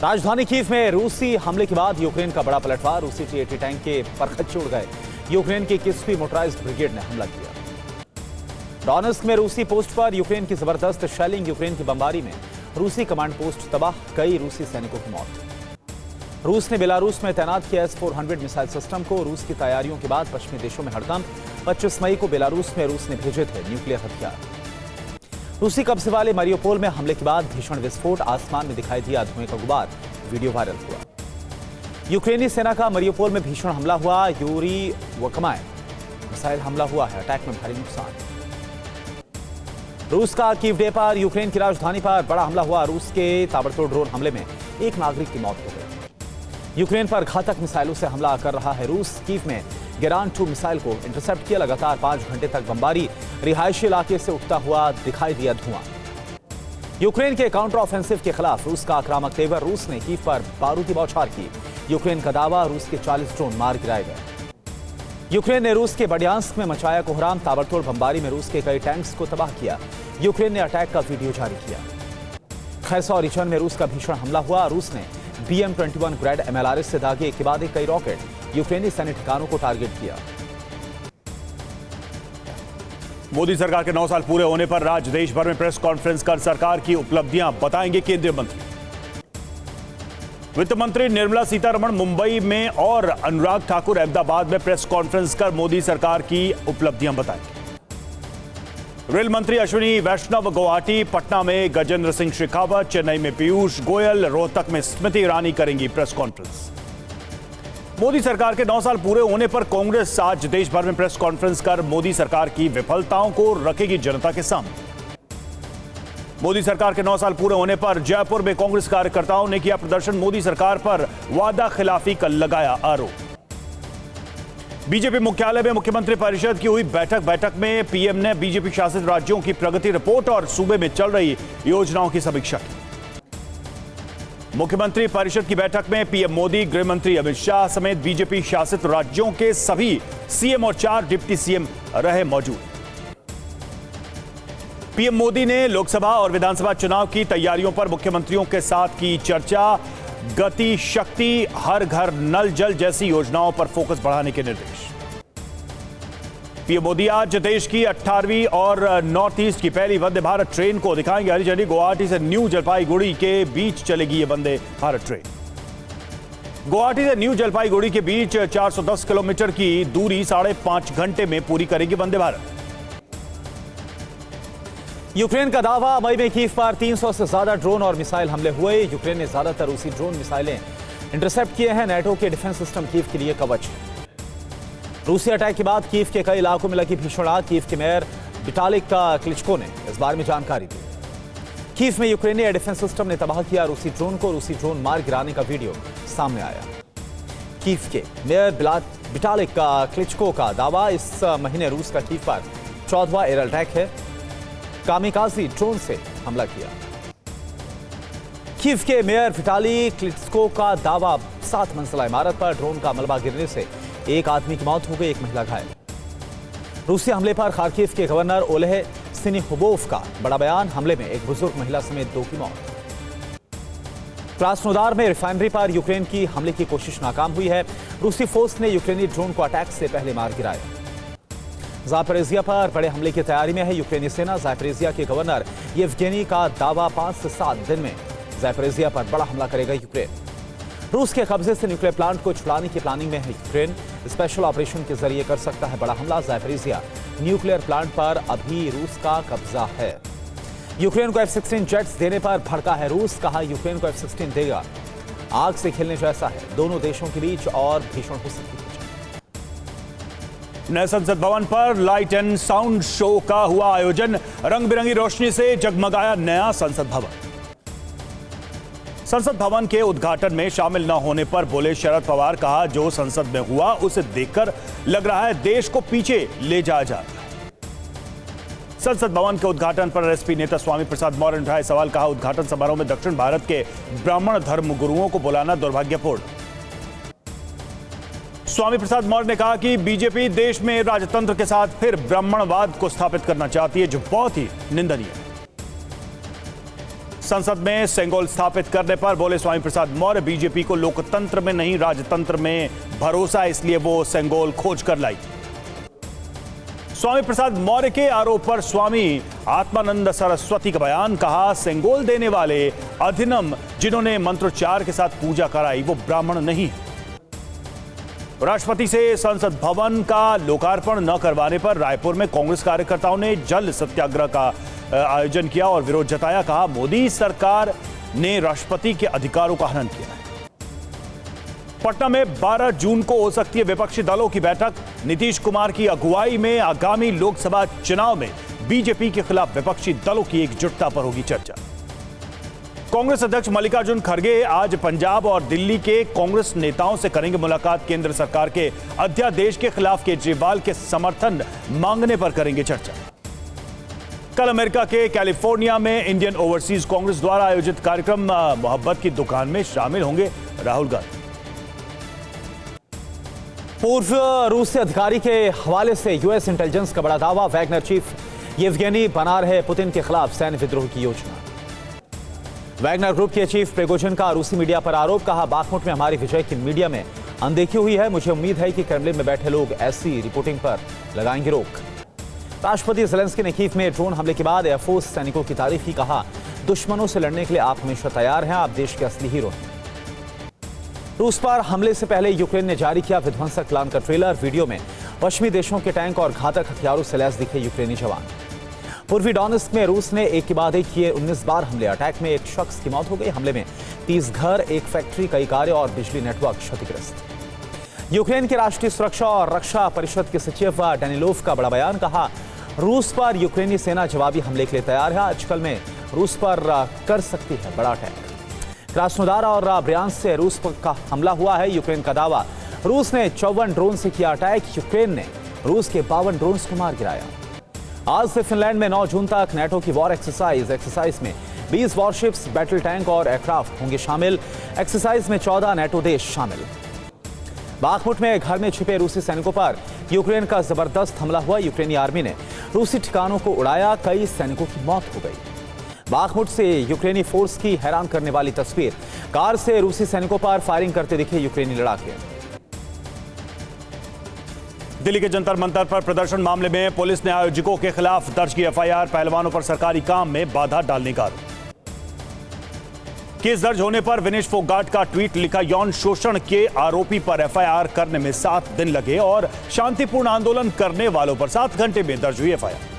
राजधानी कीव में रूसी हमले के बाद यूक्रेन का बड़ा पलटवार। रूसी T-80 टैंक के परखच्चे उड़ गए। यूक्रेन की 21वीं मोटराइज्ड ब्रिगेड ने हमला किया। डोनेत्स्क में रूसी पोस्ट पर यूक्रेन की जबरदस्त शेलिंग। यूक्रेन की बमबारी में रूसी कमांड पोस्ट तबाह, कई रूसी सैनिकों की मौत। रूस ने बेलारूस में तैनात किया S-400 मिसाइल सिस्टम को। रूस की तैयारियों के बाद पश्चिमी देशों में हड़कंप। 25 मई को बेलारूस में रूस ने भेजे थे न्यूक्लियर हथियार। रूसी कब्जे वाले मारियोपोल में हमले के बाद भीषण विस्फोट। आसमान में दिखाई दिया धुएं का गुबार। वीडियो वायरल हुआ। यूक्रेनी सेना का मारियोपोल में भीषण हमला हुआ। यूरी वकमाय मिसाइल हमला हुआ है। अटैक में भारी नुकसान। रूस का कीव डे पर यूक्रेन की राजधानी पर बड़ा हमला हुआ। रूस के ताबड़तोड़ ड्रोन हमले में एक नागरिक की मौत हो गई। यूक्रेन पर घातक मिसाइलों से हमला कर रहा है रूस। कीव में गेरान 2 मिसाइल को इंटरसेप्ट किया। लगातार 5 घंटे तक बमबारी। रिहायशी इलाके से उठता हुआ दिखाई दिया धुआं। यूक्रेन के काउंटर ऑफेंसिव के खिलाफ रूस का आक्रामक तेवर। रूस ने कीव पर बारूदी बौछार की। यूक्रेन का दावा, रूस के 40 ड्रोन मार गिराए गए। यूक्रेन ने रूस के बडियांस्क में मचाया कोहराम। ताबड़तोड़ बमबारी में रूस के कई टैंक्स को तबाह किया। यूक्रेन ने अटैक का वीडियो जारी किया। खैसा रीजन में रूस का भीषण हमला हुआ। रूस ने BM-21 ग्रैड MLRS से दागे एक के बाद एक कई रॉकेट यूक्रेनी सैन्य ठिकानों को टारगेट किया। मोदी सरकार के 9 साल पूरे होने पर आज देश भर में प्रेस कॉन्फ्रेंस कर सरकार की उपलब्धियां बताएंगे केंद्रीय मंत्री। वित्त मंत्री निर्मला सीतारमण मुंबई में और अनुराग ठाकुर अहमदाबाद में प्रेस कॉन्फ्रेंस कर मोदी सरकार की उपलब्धियां बताएंगे। रेल मंत्री अश्विनी वैष्णव गुवाहाटी, पटना में गजेंद्र सिंह शेखावत, चेन्नई में पीयूष गोयल, रोहतक में स्मृति ईरानी करेंगी प्रेस कॉन्फ्रेंस। मोदी सरकार के 9 साल पूरे होने पर कांग्रेस आज देश भर में प्रेस कॉन्फ्रेंस कर मोदी सरकार की विफलताओं को रखेगी जनता के सामने। मोदी सरकार के 9 साल पूरे होने पर जयपुर में कांग्रेस कार्यकर्ताओं ने किया प्रदर्शन। मोदी सरकार पर वादा खिलाफी का लगाया आरोप। बीजेपी मुख्यालय में मुख्यमंत्री परिषद की हुई बैठक में पीएम ने बीजेपी शासित राज्यों की प्रगति रिपोर्ट और सूबे में चल रही योजनाओं की समीक्षा की। मुख्यमंत्री परिषद की बैठक में पीएम मोदी, गृह मंत्री अमित शाह समेत बीजेपी शासित राज्यों के सभी सीएम और 4 डिप्टी सीएम रहे मौजूद। पीएम मोदी ने लोकसभा और विधानसभा चुनाव की तैयारियों पर मुख्यमंत्रियों के साथ की चर्चा। गति शक्ति, हर घर नल जल जैसी योजनाओं पर फोकस बढ़ाने के निर्देश। पीएम मोदी आज देश की 18वीं और नॉर्थ ईस्ट की पहली वंदे भारत ट्रेन को दिखाएंगे हरी झंडी। गुवाहाटी से न्यू जलपाईगुड़ी के बीच चलेगी ये वंदे भारत ट्रेन। गुवाहाटी से न्यू जलपाईगुड़ी के बीच 410 किलोमीटर की दूरी 5.5 घंटे में पूरी करेगी वंदे भारत। यूक्रेन का दावा, मई में कीव पर 300 से ज्यादा ड्रोन और मिसाइल हमले हुए। यूक्रेन ने ज्यादातर रूसी ड्रोन मिसाइलें इंटरसेप्ट किए हैं। नेटो के डिफेंस सिस्टम कीव के लिए कवच। रूसी अटैक के बाद कीव के कई इलाकों में लगी भीषण आग। कीव के मेयर विटाली क्लिचको ने इस बारे में जानकारी दी। कीव में यूक्रेनी एयर डिफेंस सिस्टम ने तबाह किया रूसी ड्रोन को। रूसी ड्रोन मार गिराने का वीडियो सामने आया। कीव के मेयर विटाली क्लिचको का दावा, इस महीने रूस का कीव पर 14वां एयर अटैक है। कामिकाजी ड्रोन से हमला किया। कीव के मेयर विटाली क्लिचको का दावा, 7 मंजिला इमारत पर ड्रोन का मलबा गिरने से एक आदमी की मौत हो गई, एक महिला घायल। रूसी हमले पर खार्किव के गवर्नर ओलेह सिनिहुबोव का बड़ा बयान। हमले में एक बुजुर्ग महिला समेत 2 की मौत। क्रास्नोदार में रिफाइनरी पर यूक्रेन की हमले की कोशिश नाकाम हुई है। रूसी फोर्स ने यूक्रेनी ड्रोन को अटैक से पहले मार गिराया। ज़ापोरिज़िया पर बड़े हमले की तैयारी में है यूक्रेनी सेना। ज़ापोरिज़िया के गवर्नर येवगेनी का दावा, 5 से 7 दिन में ज़ापोरिज़िया पर बड़ा हमला करेगा यूक्रेन। रूस के कब्जे से न्यूक्लियर प्लांट को छुड़ाने की प्लानिंग में है यूक्रेन। स्पेशल ऑपरेशन के जरिए कर सकता है बड़ा हमला। ज़ापोरिज़िया न्यूक्लियर प्लांट पर अभी रूस का कब्जा है। यूक्रेन को F-16 जेट्स देने पर भड़का है रूस। कहा यूक्रेन को F-16 देगा, आग से खेलने जैसा है। दोनों देशों के बीच और भीषण हो सकती है। नए संसद भवन पर लाइट एंड साउंड शो का हुआ आयोजन। रंग बिरंगी रोशनी से जगमगाया नया संसद भवन। संसद भवन के उद्घाटन में शामिल न होने पर बोले शरद पवार, कहा जो संसद में हुआ उसे देखकर लग रहा है देश को पीछे ले जाया जा रहा है। संसद भवन के उद्घाटन पर एसपी नेता स्वामी प्रसाद मौर्य ने उठाए सवाल। कहा उद्घाटन समारोह में दक्षिण भारत के ब्राह्मण धर्म गुरुओं को बुलाना दुर्भाग्यपूर्ण। स्वामी प्रसाद मौर्य ने कहा कि बीजेपी देश में राजतंत्र के साथ फिर ब्राह्मणवाद को स्थापित करना चाहती है, जो बहुत ही निंदनीय है। संसद में सेंगोल स्थापित करने पर बोले स्वामी प्रसाद मौर्य, बीजेपी को लोकतंत्र में नहीं राजतंत्र में भरोसा, इसलिए वो सेंगोल खोज कर लाई। स्वामी प्रसाद मौर्य के आरोप पर स्वामी आत्मानंद सरस्वती का बयान, कहा सेंगोल देने वाले अधिनम जिन्होंने मंत्रोच्चार के साथ पूजा कराई वो ब्राह्मण नहीं है। राष्ट्रपति से संसद भवन का लोकार्पण न करवाने पर रायपुर में कांग्रेस कार्यकर्ताओं ने जल सत्याग्रह का आयोजन किया और विरोध जताया। कहा मोदी सरकार ने राष्ट्रपति के अधिकारों का हनन किया है। पटना में 12 जून को हो सकती है विपक्षी दलों की बैठक। नीतीश कुमार की अगुवाई में आगामी लोकसभा चुनाव में बीजेपी के खिलाफ विपक्षी दलों की एकजुटता पर होगी चर्चा। कांग्रेस अध्यक्ष मल्लिकार्जुन खड़गे आज पंजाब और दिल्ली के कांग्रेस नेताओं से करेंगे मुलाकात। केंद्र सरकार के अध्यादेश के खिलाफ केजरीवाल के समर्थन मांगने पर करेंगे चर्चा। कल अमेरिका के कैलिफोर्निया में इंडियन ओवरसीज कांग्रेस द्वारा आयोजित कार्यक्रम मोहब्बत की दुकान में शामिल होंगे राहुल गांधी। पूर्व रूसी अधिकारी के हवाले से यूएस इंटेलिजेंस का बड़ा दावा, वैगनर चीफ येवगेनी बना रहे पुतिन के खिलाफ सैन्य विद्रोह की योजना। वैगनर ग्रुप के चीफ प्रिगोजिन का रूसी मीडिया पर आरोप, कहा बाखमुट में हमारी विजय की मीडिया में अनदेखी हुई है, मुझे उम्मीद है कि क्रेमलिन में बैठे लोग ऐसी रिपोर्टिंग पर लगाएंगे रोक। राष्ट्रपति ज़ेलेंस्की ने कीव में ड्रोन हमले के बाद एयरफोर्स सैनिकों की तारीफ की, कहा दुश्मनों से लड़ने के लिए आप हमेशा तैयार हैं, आप देश के असली हीरो हैं। रूस पर हमले से पहले यूक्रेन ने जारी किया विध्वंसक प्लान का ट्रेलर। वीडियो में पश्चिमी देशों के टैंक और घातक हथियारों से लैस दिखे यूक्रेनी जवान। पूर्वी डोनेट्स्क में रूस ने एक के बाद एक किए 19 बार हमले। अटैक में एक शख्स की मौत हो गई। हमले में 30 घर, एक फैक्ट्री, कई कारें और बिजली नेटवर्क क्षतिग्रस्त। यूक्रेन की राष्ट्रीय सुरक्षा और रक्षा परिषद के सचिव डेनिलोव का बड़ा बयान, कहा रूस पर यूक्रेनी सेना जवाबी हमले के लिए तैयार है। आजकल में रूस पर कर सकती है बड़ा अटैक। क्रास्नोदार और ब्रियांस्क से रूस का हमला हुआ है। यूक्रेन का दावा, रूस ने 54 ड्रोन से किया अटैक। यूक्रेन ने रूस के 52 ड्रोन को मार गिराया। आज से फिनलैंड में 9 जून तक नेटो की वॉर एक्सरसाइज में 20 वॉरशिप्स, बैटल टैंक और एयरक्राफ्ट होंगे शामिल। एक्सरसाइज में 14 नेटो देश शामिल। बाखमुट में घर में छिपे रूसी सैनिकों पर यूक्रेन का जबरदस्त हमला हुआ। यूक्रेनी आर्मी ने रूसी ठिकानों को उड़ाया, कई सैनिकों की मौत हो गई। बाखमुट से यूक्रेनी फोर्स की हैरान करने वाली तस्वीर, कार से रूसी सैनिकों पर फायरिंग करते दिखे यूक्रेनी लड़ाके। दिल्ली के जंतर मंतर पर प्रदर्शन मामले में पुलिस ने आयोजकों के खिलाफ दर्ज की एफआईआर। पहलवानों पर सरकारी काम में बाधा डालने का आरोप। केस दर्ज होने पर विनेश फोगाट का ट्वीट लिखा, यौन शोषण के आरोपी पर एफआईआर करने में 7 दिन लगे और शांतिपूर्ण आंदोलन करने वालों पर 7 घंटे में दर्ज हुई एफआईआर।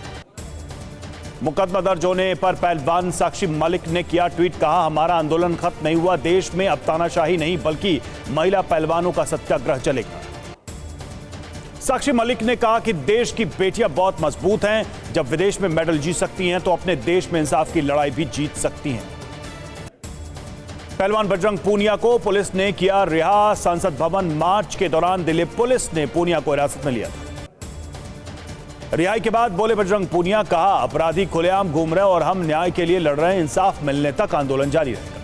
मुकदमा दर्ज होने पर पहलवान साक्षी मलिक ने किया ट्वीट, कहा हमारा आंदोलन खत्म नहीं हुआ, देश में अब तानाशाही नहीं बल्कि महिला पहलवानों का सत्याग्रह चलेगा। साक्षी मलिक ने कहा कि देश की बेटियां बहुत मजबूत हैं, जब विदेश में मेडल जीत सकती हैं तो अपने देश में इंसाफ की लड़ाई भी जीत सकती हैं। पहलवान बजरंग पूनिया को पुलिस ने किया रिहा। संसद भवन मार्च के दौरान दिल्ली पुलिस ने पूनिया को हिरासत में लिया था। रिहाई के बाद बोले बजरंग पूनिया, कहा अपराधी खुलेआम घूम रहे और हम न्याय के लिए लड़ रहे हैं, इंसाफ मिलने तक आंदोलन जारी रहेगा।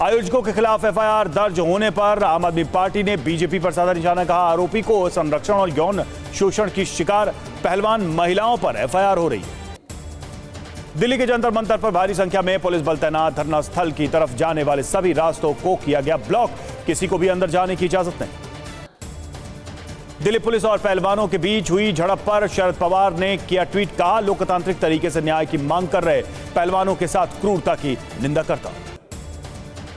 आयोजकों के खिलाफ एफआईआर दर्ज होने पर आम आदमी पार्टी ने बीजेपी पर साधा निशाना, कहा आरोपी को संरक्षण और यौन शोषण की शिकार पहलवान महिलाओं पर एफआईआर हो रही है। दिल्ली के जंतर मंतर पर भारी संख्या में पुलिस बल तैनात। धरना स्थल की तरफ जाने वाले सभी रास्तों को किया गया ब्लॉक, किसी को भी अंदर जाने की इजाजत नहीं। दिल्ली पुलिस और पहलवानों के बीच हुई झड़प पर शरद पवार ने किया ट्वीट, कहा लोकतांत्रिक तरीके से न्याय की मांग कर रहे पहलवानों के साथ क्रूरता की निंदा करता।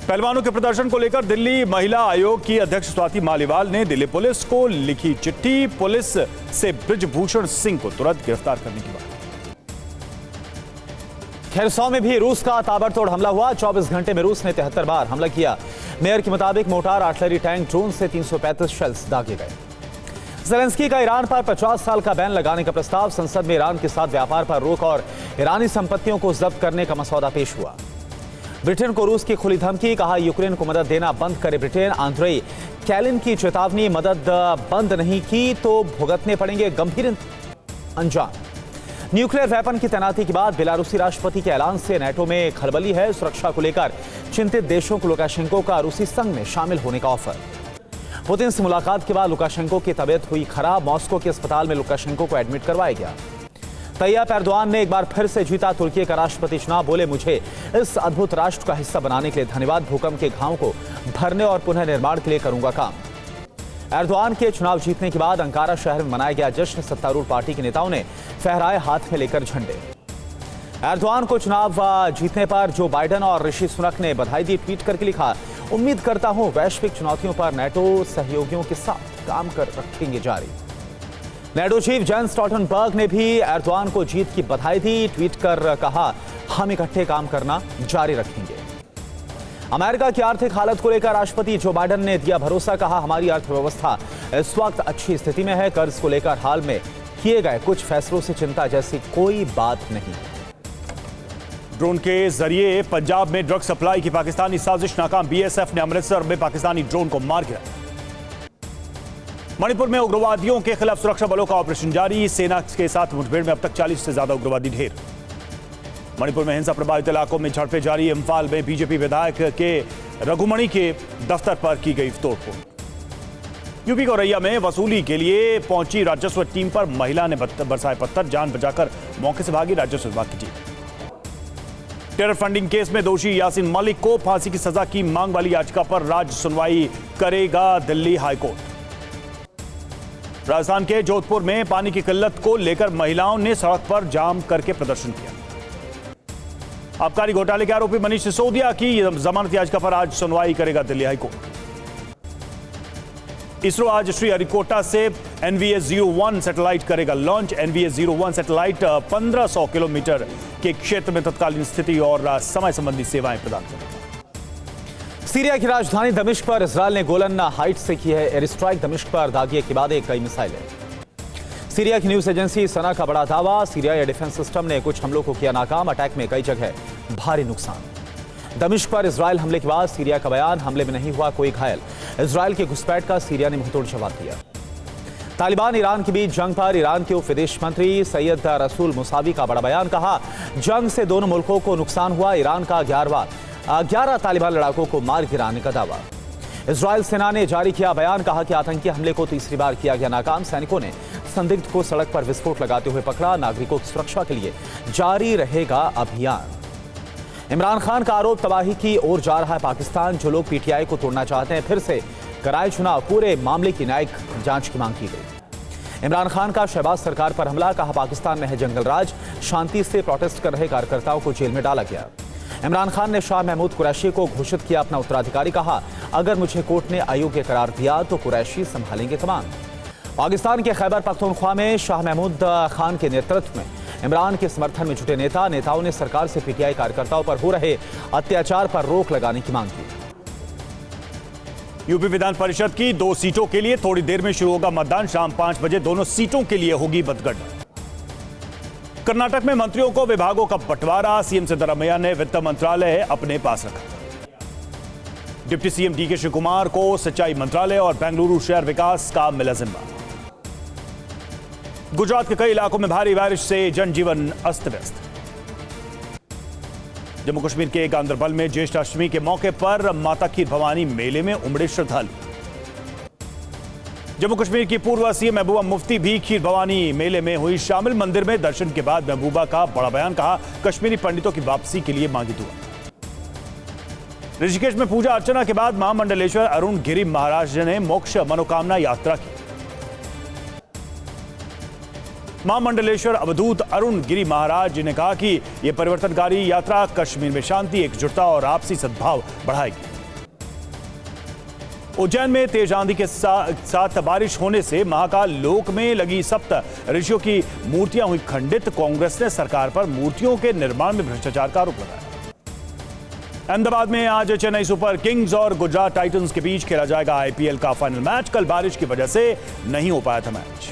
पहलवानों के प्रदर्शन को लेकर दिल्ली महिला आयोग की अध्यक्ष स्वाति मालीवाल ने दिल्ली पुलिस को लिखी चिट्ठी, पुलिस से बृजभूषण सिंह को तुरंत गिरफ्तार करने की बात। खेरसौ में भी रूस का ताबड़तोड़ हमला हुआ। 24 घंटे में रूस ने 73 बार हमला किया। मेयर के मुताबिक मोटार, आर्टिलरी, टैंक, ड्रोन से 335 शेल्स दागे गए। ज़ेलेंस्की का ईरान पर 50 साल का बैन लगाने का प्रस्ताव। संसद में ईरान के साथ व्यापार पर रोक और ईरानी संपत्तियों को जब्त करने का मसौदा पेश हुआ। ब्रिटेन को रूस की खुली धमकी, कहा यूक्रेन को मदद देना बंद करे ब्रिटेन। आंद्रेई कैलिन की चेतावनी, मदद बंद नहीं की तो भुगतने पड़ेंगे गंभीर अंजाम। न्यूक्लियर वेपन की तैनाती के बाद बेलारूसी राष्ट्रपति के ऐलान से नेटो में खलबली है। सुरक्षा को लेकर चिंतित देशों को लुकाशेंको का रूसी संघ में शामिल होने का ऑफर। पुतिन से मुलाकात के बाद लुकाशेंको की तबीयत हुई खराब। मॉस्को के अस्पताल में लुकाशेंको को एडमिट करवाया गया। तैयब एर्दोआन ने एक बार फिर से जीता तुर्की का राष्ट्रपति चुनाव। बोले, मुझे इस अद्भुत राष्ट्र का हिस्सा बनाने के लिए धन्यवाद। भूकंप के घावों को भरने और पुनः निर्माण के लिए करूंगा काम। एर्दोआन के चुनाव जीतने के बाद अंकारा शहर में मनाया गया जश्न। सत्तारूढ़ पार्टी के नेताओं ने फहराए हाथ में लेकर झंडे। एर्दोआन को चुनाव जीतने पर जो बाइडेन और ऋषि सुनक ने बधाई दी। ट्वीट करके लिखा, उम्मीद करता हूं वैश्विक चुनौतियों पर नेटो सहयोगियों के साथ काम कर रखेंगे जारी। नेटो चीफ जेंस स्टोल्टनबर्ग ने भी एर्दोआन को जीत की बधाई दी। ट्वीट कर कहा, हम इकट्ठे काम करना जारी रखेंगे। अमेरिका की आर्थिक हालत को लेकर राष्ट्रपति जो बाइडेन ने दिया भरोसा। कहा, हमारी अर्थव्यवस्था इस वक्त अच्छी स्थिति में है। कर्ज को लेकर हाल में किए गए कुछ फैसलों से चिंता जैसी कोई बात नहीं। ड्रोन के जरिए पंजाब में ड्रग सप्लाई की पाकिस्तानी साजिश नाकाम। बीएसएफ ने अमृतसर में पाकिस्तानी ड्रोन को मार गिराया। मणिपुर में उग्रवादियों के खिलाफ सुरक्षा बलों का ऑपरेशन जारी। सेना के साथ मुठभेड़ में अब तक 40 से ज्यादा उग्रवादी ढेर। मणिपुर में हिंसा प्रभावित इलाकों में झड़पें जारी। इम्फाल में बीजेपी विधायक के रघुमणि के दफ्तर पर की गई तोड़फोड़। यूपी को रैया में वसूली के लिए पहुंची राजस्व टीम पर महिला ने बरसाए पत्थर। जान बचाकर मौके से भागी राजस्व विभाग की टीम। टेरर फंडिंग केस में दोषी यासीन मलिक को फांसी की सजा की मांग वाली याचिका पर राज्य सुनवाई करेगा दिल्ली हाईकोर्ट। राजस्थान के जोधपुर में पानी की किल्लत को लेकर महिलाओं ने सड़क पर जाम करके प्रदर्शन किया। आबकारी घोटाले के आरोपी मनीष सिसोदिया की जमानत याचिका पर आज सुनवाई करेगा दिल्ली हाईकोर्ट। इसरो आज श्रीहरिकोटा से NVS-01 सैटेलाइट करेगा लॉन्च। NVS-01 सैटेलाइट 1500 किलोमीटर के क्षेत्र में तत्कालीन स्थिति और समय संबंधी सेवाएं प्रदान करेगा। सीरिया की राजधानी दमिश्क पर इजरायल ने गोलन हाइट्स से की है एयर स्ट्राइक। दमिश्क पर दागिए के बाद कई मिसाइलें। सीरिया की न्यूज एजेंसी सना का बड़ा दावा, सीरिया एयर डिफेंस सिस्टम ने कुछ हमलों को किया नाकाम। अटैक में कई जगह भारी नुकसान। दमिश्क पर इजरायल हमले के बाद सीरिया का बयान, हमले में नहीं हुआ कोई घायल। इजरायल के घुसपैठ का सीरिया ने मुंहतोड़ जवाब दिया। तालिबान ईरान के बीच जंग पर ईरान के उप विदेश मंत्री सैयद रसूल मुसावी का बड़ा बयान। कहा, जंग से दोनों मुल्कों को नुकसान हुआ। ईरान का 11 तालिबान लड़ाकों को मार गिराने का दावा। इजरायल सेना ने जारी किया बयान। कहा कि आतंकी हमले को तीसरी बार किया गया नाकाम। सैनिकों ने संदिग्ध को सड़क पर विस्फोट लगाते हुए पकड़ा। नागरिकों की सुरक्षा के लिए जारी रहेगा अभियान। इमरान खान का आरोप, तबाही की ओर जा रहा है पाकिस्तान। जो लोग पीटीआई को तोड़ना चाहते हैं फिर से कराए चुनाव। पूरे मामले की न्यायिक जांच की मांग की गई। इमरान खान का शहबाज सरकार पर हमला। कहा, पाकिस्तान में है जंगल राज। शांति से प्रोटेस्ट कर रहे कार्यकर्ताओं को जेल में डाला गया। इमरान खान ने शाह महमूद कुरैशी को घोषित किया अपना उत्तराधिकारी। कहा, अगर मुझे कोर्ट ने अयोग्य करार दिया तो कुरैशी संभालेंगे कमान। पाकिस्तान के खैबर पख्तूनख्वा में शाह महमूद खान के नेतृत्व में इमरान के समर्थन में जुटे नेताओं ने सरकार से पीटीआई कार्यकर्ताओं पर हो रहे अत्याचार पर रोक लगाने की मांग की। यूपी विधान परिषद की 2 सीटों के लिए थोड़ी देर में शुरू होगा मतदान। शाम 5 बजे दोनों सीटों के लिए होगी मतगणना। कर्नाटक में मंत्रियों को विभागों का बंटवारा। सीएम सिद्धरामैया ने वित्त मंत्रालय अपने पास रखा। डिप्टी सीएम डीके शिव कुमार को सिंचाई मंत्रालय और बेंगलुरु शहर विकास का मिला जिम्मा। गुजरात के कई इलाकों में भारी बारिश से जनजीवन अस्त व्यस्त। जम्मू कश्मीर के गांदरबल में ज्येष्ठाष्टमी के मौके पर माता खीर भवानी मेले में उमड़े श्रद्धालु। जम्मू कश्मीर की पूर्व सीएम महबूबा मुफ्ती भी खीर भवानी मेले में हुई शामिल। मंदिर में दर्शन के बाद महबूबा का बड़ा बयान। कहा, कश्मीरी पंडितों की वापसी के लिए मांगी दुआ। ऋषिकेश में पूजा अर्चना के बाद महामंडलेश्वर अरुण गिरी महाराज ने मोक्ष मनोकामना यात्रा की। महामंडलेश्वर अवधूत अरुण गिरी महाराज ने कहा कि यह परिवर्तनकारी यात्रा कश्मीर में शांति, एकजुटता और आपसी सद्भाव बढ़ाएगी। उज्जैन में तेज आंधी के साथ बारिश होने से महाकाल लोक में लगी सप्त ऋषियों की मूर्तियां हुई खंडित। कांग्रेस ने सरकार पर मूर्तियों के निर्माण में भ्रष्टाचार का आरोप लगाया। अहमदाबाद में आज चेन्नई सुपर किंग्स और गुजरात टाइटंस के बीच खेला जाएगा IPL का फाइनल मैच। कल बारिश की वजह से नहीं हो पाया था मैच।